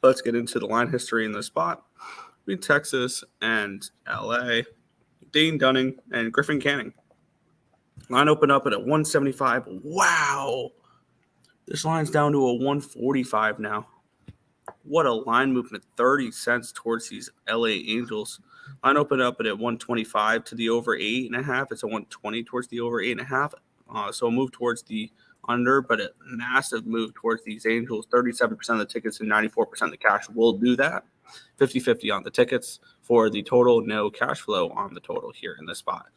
Let's get into the line history in this spot. Between Texas and LA, Dane Dunning and Griffin Canning. Line opened up at a 175. Wow. This line's down to a 145 now. What a line movement. 30 cents towards these LA Angels. Line opened up at 125 to the over 8.5. It's a 120 towards the over 8.5. So a move towards the under, but a massive move towards these Angels. 37% of the tickets and 94% of the cash will do that. 50-50 on the tickets for the total. No cash flow on the total here in this spot.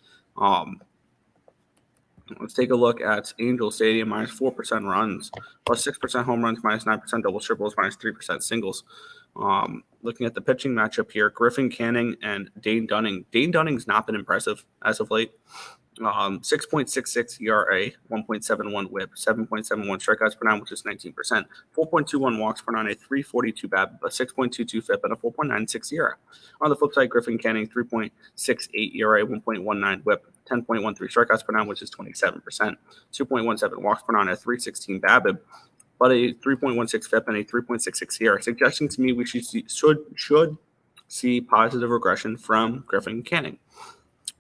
Let's take a look at Angel Stadium, minus 4% runs, plus 6% home runs, minus 9% doubles, triples, minus 3% singles. Looking at the pitching matchup here, Griffin Canning and Dane Dunning. Dane Dunning's not been impressive as of late. 6.66 ERA, 1.71 whip, 7.71 strikeouts per nine, which is 19%, 4.21 walks per nine, a 3.42 BABIP, a 6.22 FIP, and a 4.96 ERA. On the flip side, Griffin Canning, 3.68 ERA, 1.19 whip, 10.13 strikeouts per nine, which is 27%, 2.17 walks per nine, a 3.16 BABIP, but a 3.16 FIP and a 3.66 ERA, suggesting to me we should see positive regression from Griffin Canning.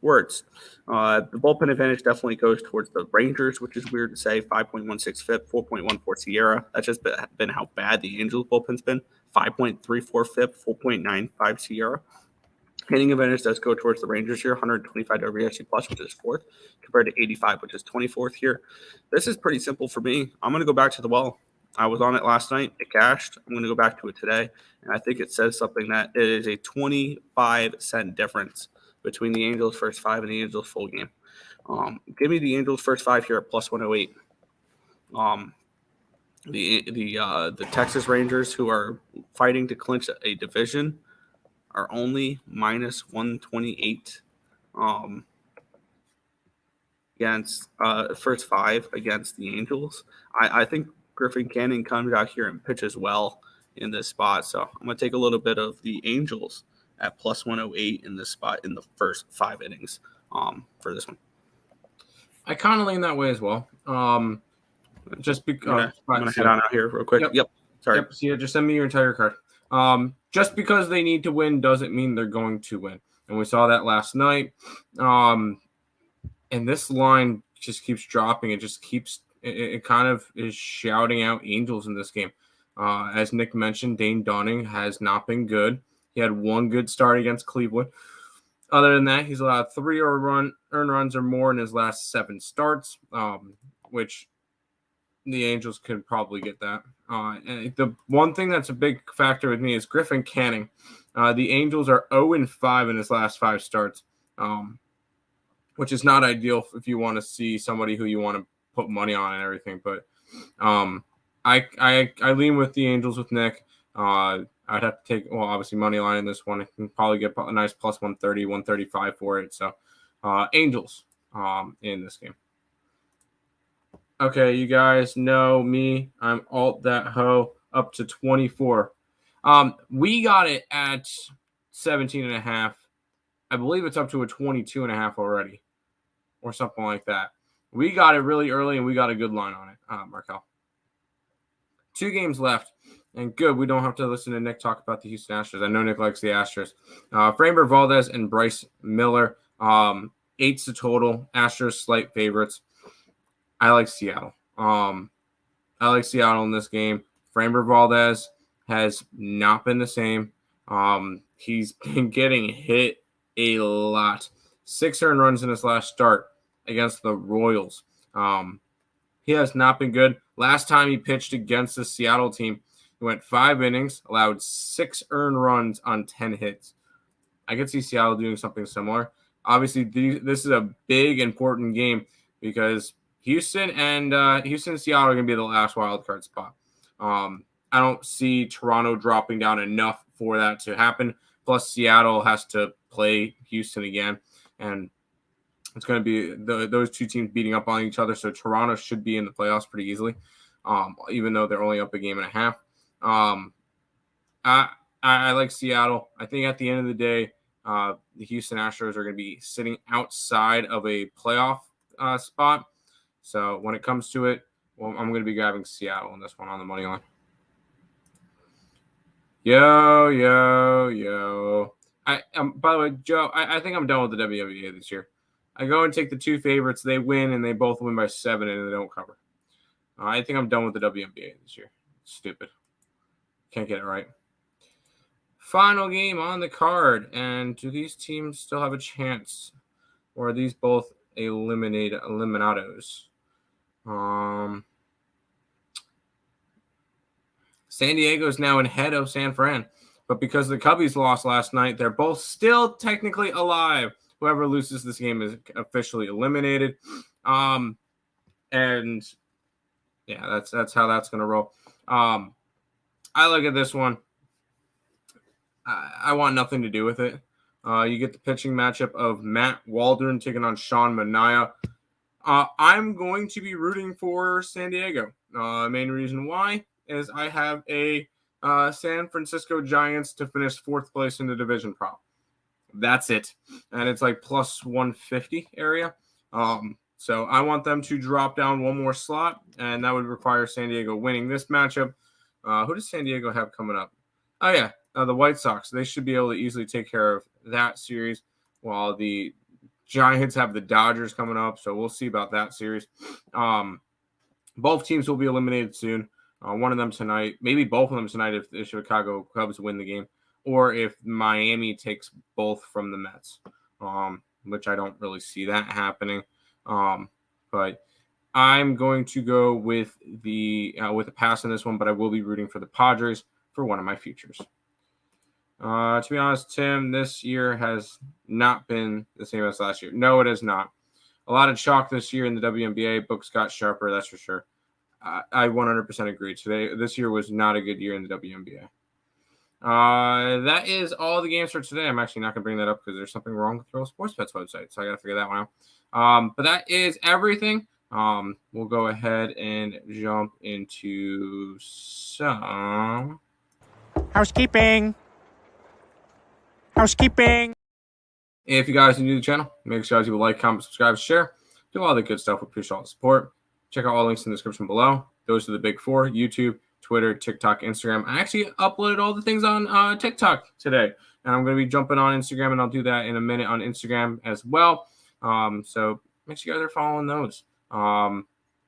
Words. The bullpen advantage definitely goes towards the Rangers, which is weird to say. 5.16 FIP, 4.14 Sierra. That's just been how bad the Angels bullpen's been. 5.34 FIP, 4.95 Sierra. Hitting advantage does go towards the Rangers here. 125 WRC plus, which is 4th, compared to 85, which is 24th here. This is pretty simple for me. I'm going to go back to the well. I was on it last night. It cashed. I'm going to go back to it today. And I think it says something that it is a 25-cent difference between the Angels' first 5 and the Angels' full game. Give me the Angels' first 5 here at plus 108. The Texas Rangers, who are fighting to clinch a division, are only minus 128 against first 5 against the Angels. I think Griffin Canning comes out here and pitches well in this spot. So I'm going to take a little bit of the Angels at plus 108 in this spot in the first 5 innings for this one. I kind of lean that way as well. Just because I'm going to head on out here real quick. Yep. Sorry. Yep. So yeah, just send me your entire card. Just because they need to win doesn't mean they're going to win. And we saw that last night. And this line just keeps dropping. It just keeps it kind of is shouting out Angels in this game. As Nick mentioned, Dane Dunning has not been good. He had one good start against Cleveland. Other than that, he's allowed 3 earned runs or more in his last 7 starts, which the Angels could probably get that. And the one thing that's a big factor with me is Griffin Canning. The Angels are 0-5 in his last 5 starts, which is not ideal if you want to see somebody who you want to put money on and everything. But I lean with the Angels with Nick. I'd have to take, obviously money line in this one. I can probably get a nice plus 130, 135 for it. So Angels in this game. Okay, you guys know me. I'm alt that hoe up to 24. We got it at 17.5. I believe it's up to a 22.5 already or something like that. We got it really early and we got a good line on it, Markel. 2 games left. And good, we don't have to listen to Nick talk about the Houston Astros. I know Nick likes the Astros. Framber Valdez and Bryce Miller. 8's the total. Astros slight favorites. I like Seattle. I like Seattle in this game. Framber Valdez has not been the same. He's been getting hit a lot. 6 earned runs in his last start. against the Royals. He has not been good. Last time he pitched against the Seattle team, he went 5 innings, allowed 6 earned runs on 10 hits. I could see Seattle doing something similar. Obviously, this is a big, important game because Houston and Seattle are going to be the last wild card spot. I don't see Toronto dropping down enough for that to happen. Plus, Seattle has to play Houston again, and it's going to be those two teams beating up on each other. So Toronto should be in the playoffs pretty easily, even though they're only up a game and a half. I like Seattle. I think at the end of the day, the Houston Astros are going to be sitting outside of a playoff spot. So when it comes to it, well, I'm going to be grabbing Seattle in this one on the money line. Yo. By the way, Joe, I think I'm done with the WNBA this year. I go and take the 2 favorites. They win, and they both win by 7, and they don't cover. I think I'm done with the WNBA this year. Stupid. Can't get it right. Final game on the card. And do these teams still have a chance? Or are these both eliminados? San Diego is now ahead of San Fran. But because the Cubbies lost last night, they're both still technically alive. Whoever loses this game is officially eliminated. And yeah, that's how that's going to roll. I look at this one. I want nothing to do with it. You get the pitching matchup of Matt Waldron taking on Sean Manaea. I'm going to be rooting for San Diego. Main reason why is I have a San Francisco Giants to finish 4th place in the division prop. That's it. And it's like plus 150 area. So I want them to drop down one more slot, and that would require San Diego winning this matchup. Who does San Diego have coming up? Oh, yeah, the White Sox. They should be able to easily take care of that series, while the Giants have the Dodgers coming up, so we'll see about that series. Both teams will be eliminated soon. One of them tonight, maybe both of them tonight if the Chicago Cubs win the game, or if Miami takes both from the Mets, which I don't really see that happening. But I'm going to go with a pass on this one, but I will be rooting for the Padres for one of my futures. To be honest, Tim, this year has not been the same as last year. No, it has not. A lot of chalk this year in the WNBA. Books got sharper, that's for sure. I 100% agree. This year was not a good year in the WNBA. That is all the games for today. I'm actually not going to bring that up because there's something wrong with the Earle Sports Bets website, so I got to figure that one out. But that is everything. We'll go ahead and jump into some housekeeping. If you guys are new to the channel, make sure you like, comment, subscribe, share, do all the good stuff. We appreciate all the support. Check out all links in the description below. Those are the big 4: YouTube, Twitter, TikTok, Instagram. I actually uploaded all the things on TikTok today, and I'm going to be jumping on Instagram, and I'll do that in a minute on Instagram as well. So make sure you guys are following those. And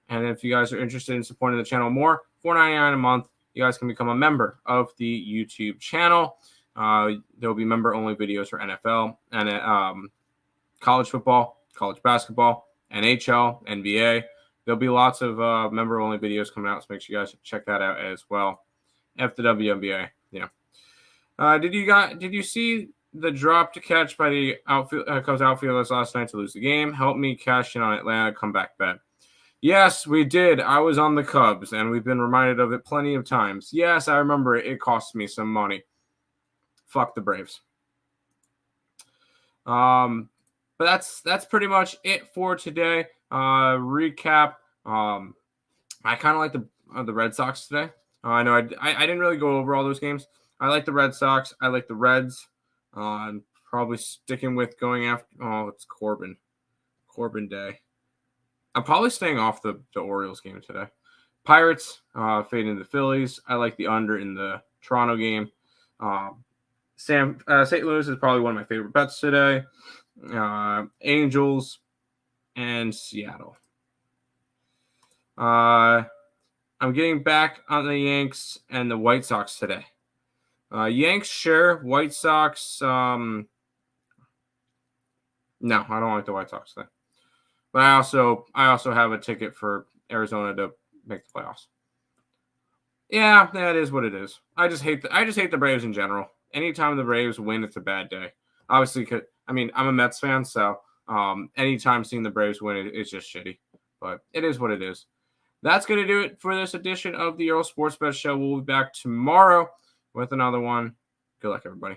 if you guys are interested in supporting the channel more, $4.99 a month, you guys can become a member of the YouTube channel. There will be member-only videos for NFL and college football, college basketball, NHL, NBA. There'll be lots of member-only videos coming out, so make sure you guys check that out as well. F the WNBA, yeah. Did you see the drop to catch by the Cubs outfielders last night to lose the game? Help me cash in on Atlanta comeback bet. Yes, we did. I was on the Cubs, and we've been reminded of it plenty of times. Yes, I remember it. It cost me some money. Fuck the Braves. But that's pretty much it for today. Recap. I kind of like the Red Sox today. I know I didn't really go over all those games. I like the Red Sox. I like the Reds. I'm probably sticking with going after. Oh, it's Corbin Day. I'm probably staying off the Orioles game today. Pirates fading the Phillies. I like the under in the Toronto game. St. Louis is probably one of my favorite bets today. Angels and Seattle. I'm getting back on the Yanks and the White Sox today. Yanks, sure. White Sox, no, I don't like the White Sox today. But I also have a ticket for Arizona to make the playoffs. Yeah, that is what it is. I just hate the Braves in general. Anytime the Braves win, it's a bad day. Obviously, I'm a Mets fan, so anytime seeing the Braves win, it's just shitty. But it is what it is. That's going to do it for this edition of the Earle Sports Bet Show. We'll be back tomorrow with another one. Good luck, everybody.